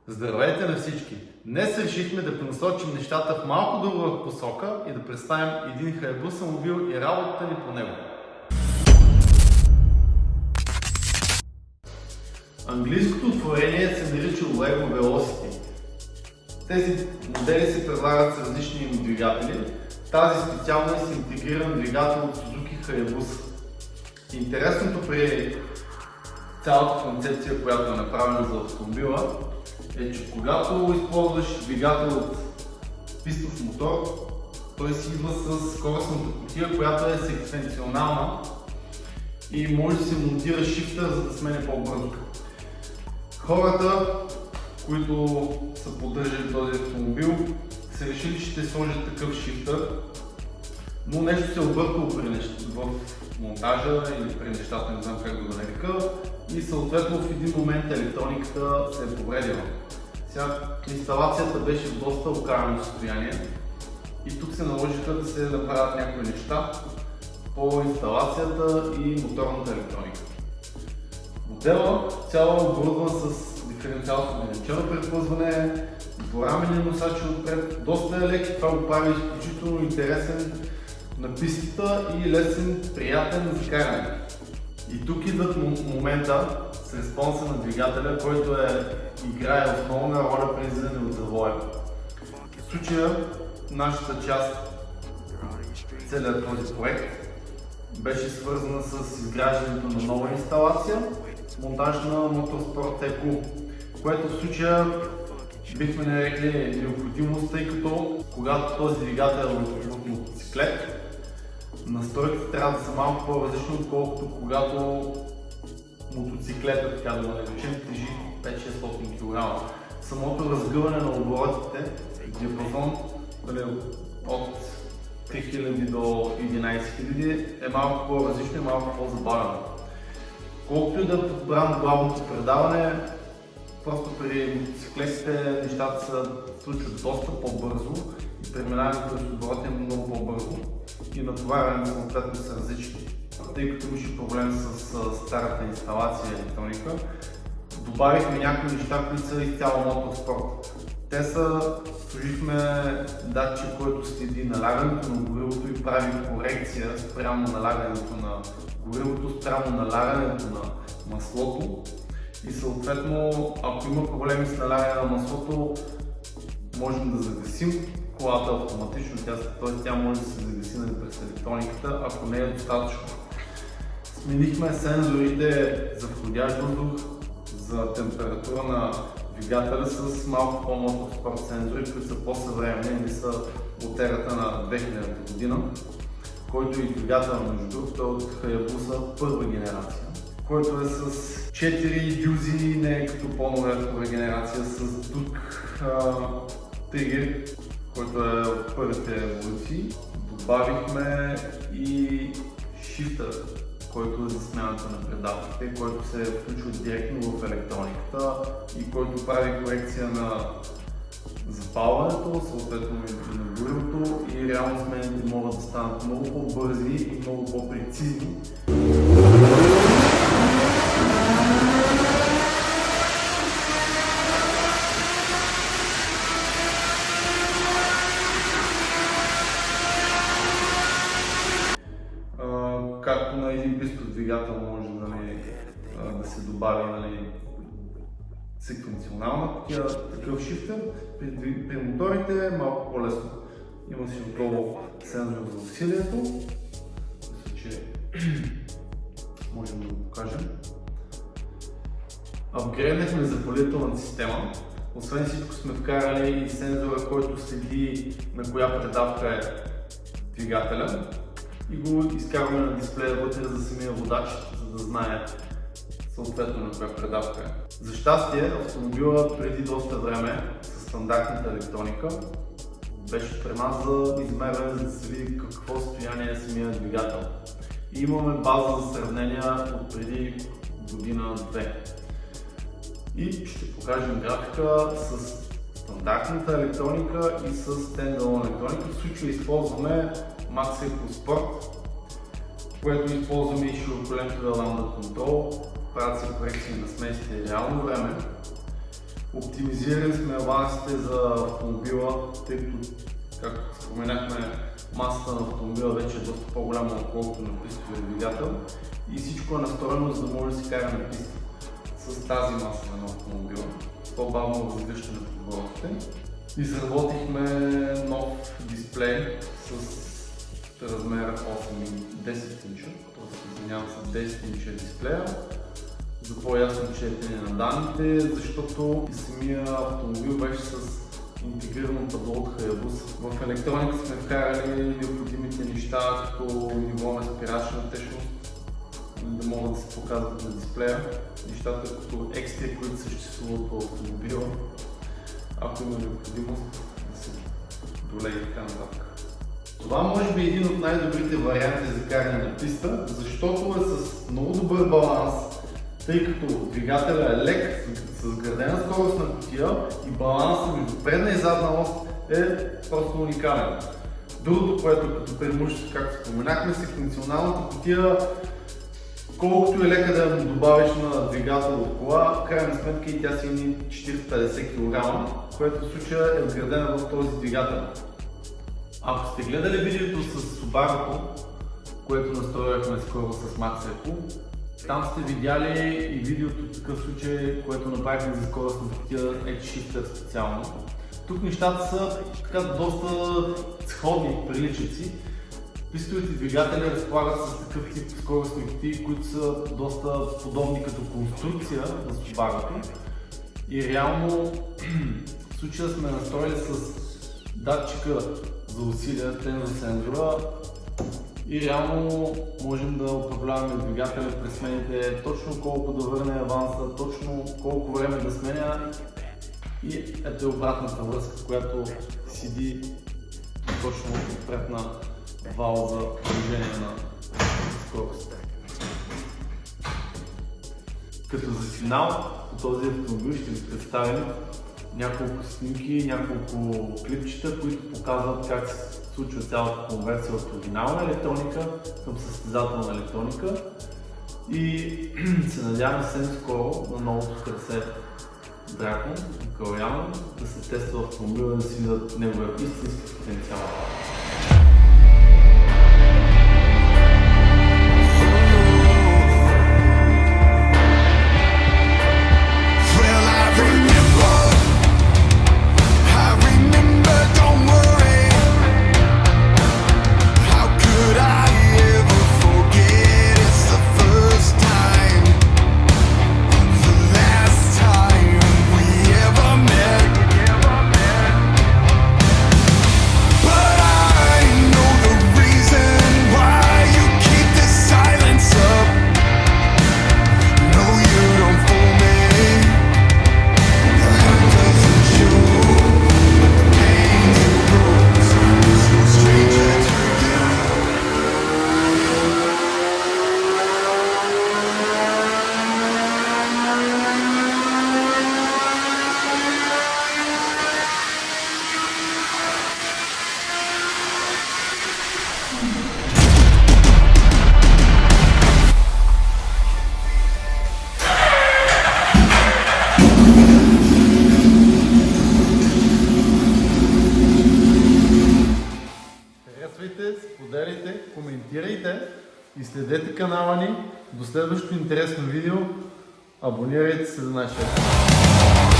Здравейте на всички! Днес решихме да пренасочим нещата в малко друга посока и да представим един Hayabusa мобил и работата ни по него. Английското творение се нарича LEGO Velocity. Тези модели се предлагат с различни двигатели. Тази специално е с интегриран двигател от Suzuki Hayabusa. Интересното при цялата концепция, която е направена за автомобила, е, че когато използваш двигател от пистов мотор, той си идва с скоростната кутия, която е секвенционална и може да се монтира шифтър, за да сменя по-бързо. Хората, които са поддържали този автомобил, са решили, че ще сложат такъв шифтър, но нещо се е объркало в монтажа или при нещата, не знам как да го нарека, и съответно в един момент електрониката се е повредила. Сега инсталацията беше в доста окаяно състояние и тук се наложиха да се направят някои неща по инсталацията и моторната електроника. Моделът цяло е оборудван с диференциал с ограничено предхлъзване, двураменни носачи отпред, доста е лек и това го прави изключително интересен на пистата и лесен, приятен за каране. И тук идват момента с респонса на двигателя, който играе основна роля при излизане от завоя. В случая нашата част, целият този проект, беше свързана с изграждането на нова инсталация, монтаж на Motorsport Eco, което в случая бихме нарекли необходимост, тъй като когато този двигател е в мотоциклет, настройките трябва да са малко по-различни, отколкото когато мотоциклета, така да го наречем, тежи 5-600 кг. Самото разгъване на оборотите, диапазон от 3000 до 11 000 е малко по-различно и малко по-забавено. Колкото и да е подбрано главното предаване, просто при мотоциклетите нещата се случват доста по-бързо и преминаването през обороти е много по-бързо и натоварването съответно са различни. Тъй като имаше проблем с старата инсталация и електроника, добавихме някои неща, които са изцяло мотоспорт. Те са, сложихме датчик, който следи налягането на горивото и прави корекция спрямо налягането на горивото, спрямо налягането на маслото. И съответно, ако има проблеми с налягане на маслото, можем да загасим колата автоматично, т.е. тя може да се загаси през електрониката, ако не е достатъчно. Сменихме сензорите за входящ въздух, за температура на двигателя с малко по-мотоспорт сензори, които са по-съвременни или са от ерата на 2000 година, който и двигател между другото е от Hayabusa първа генерация, който е с 4 дюзи, не е като по-новата генерация, с тук тригер, който е от първите еволюции. Добавихме и шифтър, който е за смяната на предавките, който се включва директно в електрониката и който прави корекция на запалването, съответно и на горивото, и реално смените могат да станат много по-бързи и много по-прецизни. Както на един пистов двигател може да се добави секвенционална такъв шифтър, при моторите е малко по-лесно. Има си отново сензор за усилието, мисля, че можем да го покажем. Апгрейднахме запалителната система. Освен всичко сме вкарали и сензора, който следи на коя предавка е двигателя и го изкарваме на дисплея вътре за самия водач, за да знае съответно на коя предавка е. За щастие, автомобилът преди доста време със стандартната електроника беше при нас за измерване, за да се види какво състояние е самия двигател. И имаме база за сравнение от преди година-две. И ще покажем графика с стандартната електроника и с стендалон електроника. В случая използваме Max EcoSport, което използваме и широколентовия ламда контрол. Правят се корекции на смесите реално време. Оптимизирали сме авансите за автомобила, тъй като, както споменахме, масата на автомобила вече е доста по-голяма, отколкото на пистовия двигател и всичко е настроено, за да може да се кара на писта с тази маса на автомобила. По-бавно възвръщане в оборотите. Изработихме нов дисплей с размер 8 и 10 инча, извинявам се, 10 инча дисплея, за по-ясно четене на данните, защото самия автомобил беше с интегрирано табло от Hayabusa. В електроника сме вкарали необходимите неща, като ниво на спирачна течност, да могат да се показват на дисплея, нещата като екстри, които съществуват по автомобила, ако има необходимост да се долее и така нататък. Това може би е един от най-добрите варианти за каране на писта, защото е с много добър баланс, тъй като двигателят е лек, с градена скоростна кутия и балансът между предна и задна ос е просто уникален. Другото, което като преимущество, както споменахме, е функционалната кутия. Колкото е лека да я добавиш на двигател от кола, в крайна сметка и тя си ни 40-50 кг, което в случая е вградена в този двигател. Ако сте гледали видеото с Subaru, което настроихме скоро с Max Eco, там сте видяли и видеото в такъв случай, което направихме за скоростна кутия Edge Shifter специално. Тук нещата са така доста сходни, приличат си. Пистовите двигатели разполагат с такъв тип скоростни кутии, които са доста подобни като конструкция на Subaru. И реално в случая сме настроили с датчика за усилия, тензосензора и реално можем да управляваме двигателя през смените, точно колко да върне аванса, точно колко време да сменя и ето е обратната връзка, която седи точно отпред на вал за движение на скорост. Като за финал по този автомобил ще ви представим няколко снимки, няколко клипчета, които показват как се случва цялата конверсия от оригинална електроника към състезателна електроника и се надяваме съвсем скоро на новото трасе Дракон, Калоян, да се тества автомобила и да си видят неговия истински потенциал. Споделяйте, коментирайте и следете канала ни. До следващото интересно видео. Абонирайте се за нашия канал.